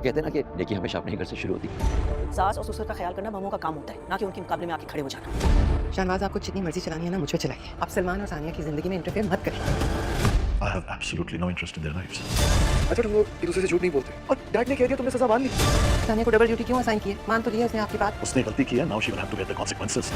कहते हैं ना कि नेकी हमेशा अपने ही घर से शुरू होती है। सास और ससुर का ख्याल करना बहूओं का काम होता है, ना कि उनके मुकाबले में आके खड़े हो जाना। शाहनवाज, आपको जितनी मर्जी चलानी है ना, मुझ पे चलाइए। आप सलमान और सानिया की जिंदगी में इंटरफेयर मत करिए। I have absolutely no interest in their lives. अच्छा, तुम लोग एक दूसरे से झूठ नहीं बोलते और डैड ने कह दिया तुमने सजा मान ली। सानिया को डबल ड्यूटी क्यों असाइन की है? मान तो लिया उसने आपकी बात। उसने गलती की है, now she will have to get the consequences.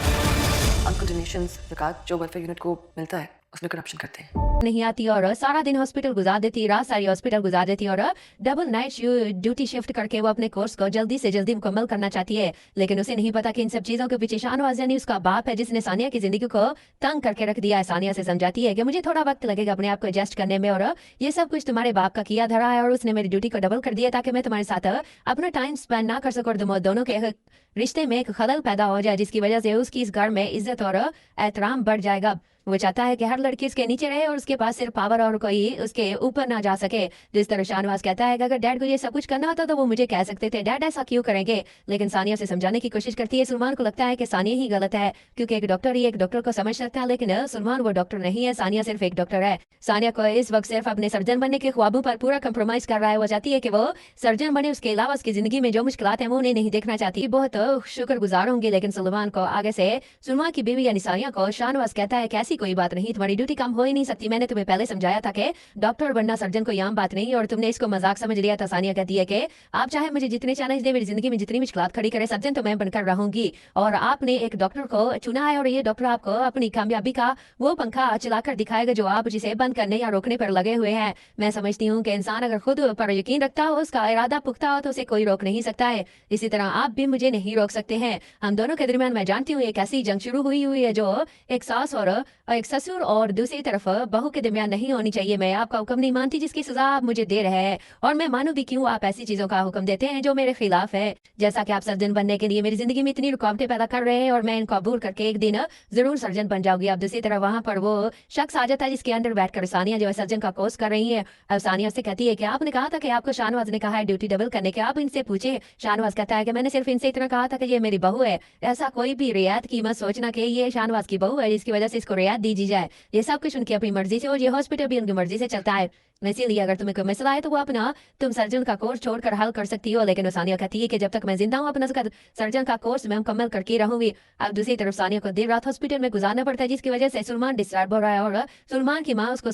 Uncle donations, ज़कात जो वेलफेयर यूनिट को मिलता है उसमें करप्शन करते हैं। नहीं आती और सारा दिन हॉस्पिटल गुजार देती, रात सारी हॉस्पिटल गुजार देती और डबल नाइट ड्यूटी शिफ्ट करके वो अपने कोर्स को जल्दी से जल्दी मुकम्मल करना चाहती है। लेकिन उसे नहीं पता कि इन सब चीज़ों के पीछे शाहनवाज यानी उसका बाप है, जिसने सानिया की जिंदगी को तंग करके रख दिया है। सानिया से समझाती है कि मुझे थोड़ा वक्त लगेगा अपने आप को एडजस्ट करने में और ये सब कुछ तुम्हारे बाप का किया धरा है और उसने मेरी ड्यूटी को डबल कर दिया ताकि मैं तुम्हारे साथ अपना टाइम स्पेंड ना कर सकूं और तुम दोनों के रिश्ते में एक खलल पैदा हो जाए, जिसकी वजह से उसकी इस घर में इज्जत और एहतराम बढ़ जाएगा। वो चाहता है कि हर लड़की उसके नीचे रहे और उसके पास सिर्फ पावर और कोई उसके ऊपर ना जा सके। जिस तरह शाहनवाज कहता है कि अगर डैड को ये सब कुछ करना होता तो वो मुझे कह सकते थे, डैड ऐसा क्यों करेंगे। लेकिन सानिया से समझाने की कोशिश करती है। सलमान को लगता है कि सानिया ही गलत है, क्योंकि एक डॉक्टर ही एक डॉक्टर को समझ सकता है, लेकिन सलमान वो डॉक्टर नहीं है, सानिया सिर्फ एक डॉक्टर है। सानिया को इस वक्त सिर्फ अपने सर्जन बनने के ख्वाबों पर पूरा कंप्रोमाइज कर रहा है। वो चाहती है कि वो सर्जन बने, उसके अलावा उसकी जिंदगी में जो मुश्किलात है वो उन्हें नहीं देखना चाहती। बहुत शुक्रगुजार होंगे। लेकिन सलमान को आगे से सलमान की बीवी यानी सानिया को शाहनवाज कहता है कि ऐसी कोई बात नहीं, तुम्हारी ड्यूटी कम हो ही नहीं सकती। मैंने तुम्हें पहले समझाया था कि डॉक्टर बनना सर्जन कोई आम बात नहीं और तुमने इसको मजाक समझ लिया था। सानिया कहती है कि आप चाहे मुझे जितने चैलेंज दे, मेरी जिंदगी में जितनी मुश्किलात खड़ी करे, सर्जन तो मैं बनकर रहूंगी। और आपने एक डॉक्टर को चुना है और ये डॉक्टर आपको अपनी कामयाबी का वो पंखा चलाकर दिखाएगा जो आप जिसे बंद करने या रोकने पर लगे हुए हैं। मैं समझती हूँ कि इंसान अगर खुद पर यकीन रखता हो, उसका इरादा पुख्ता हो, तो उसे कोई रोक नहीं सकता है। इसी तरह आप भी मुझे नहीं रोक सकते हैं। हम दोनों के दरमियान मैं जानती हूँ एक ऐसी जंग शुरू हुई है जो एक सास और एक ससुर और दूसरी तरफ बहू के दरमियान नहीं होनी चाहिए। मैं आपका हुक्म नहीं मानती जिसकी सजा आप मुझे दे रहे हैं, और मैं मानू भी क्यों आप ऐसी चीजों का हुक्म देते हैं जो मेरे खिलाफ है। जैसा कि आप सर्जन बनने के लिए मेरी जिंदगी में इतनी रुकावटें पैदा कर रहे हैं और मैं इनको अबूर करके एक दिन जरूर सर्जन बन जाऊंगी। अब दूसरी तरफ वहां पर वो शख्स आ जाता है जिसके अंदर बैठकर सानिया जो है सर्जन का कोर्स कर रही है। अब सानिया से कहती है कि आपने कहा था कि आपको शाहनवाज ने कहा है ड्यूटी डबल करने के, आप इनसे पूछे। शाहनवाज कहता है कि मैंने सिर्फ इनसे इतना कहा था कि ये मेरी बहू है, ऐसा कोई भी रियायत की मत सोचना कि ये शाहनवाज की बहू है जिसकी वजह से इसको रियायत दी जाए। ये सब कुछ उनकी अपनी मर्जी से और ये हॉस्पिटल भी उनकी मर्जी से चलता है। इसीलिए अगर तुम्हें कोई मसला है तो वो अपना तुम सर्जन का कोर्स छोड़कर हल कर सकती हो। लेकिन सानिया कहती है कि जब तक मैं जिंदा हूँ अपना सर्जन का कोर्स मैं मुकम्मल करके रहूंगी। अब दूसरी तरफ सानिया को देर रात हॉस्पिटल में गुजारना पड़ता है, जिसकी वजह से सलमान डिस्टर्ब हो रहा है और सलमान की माँ उसको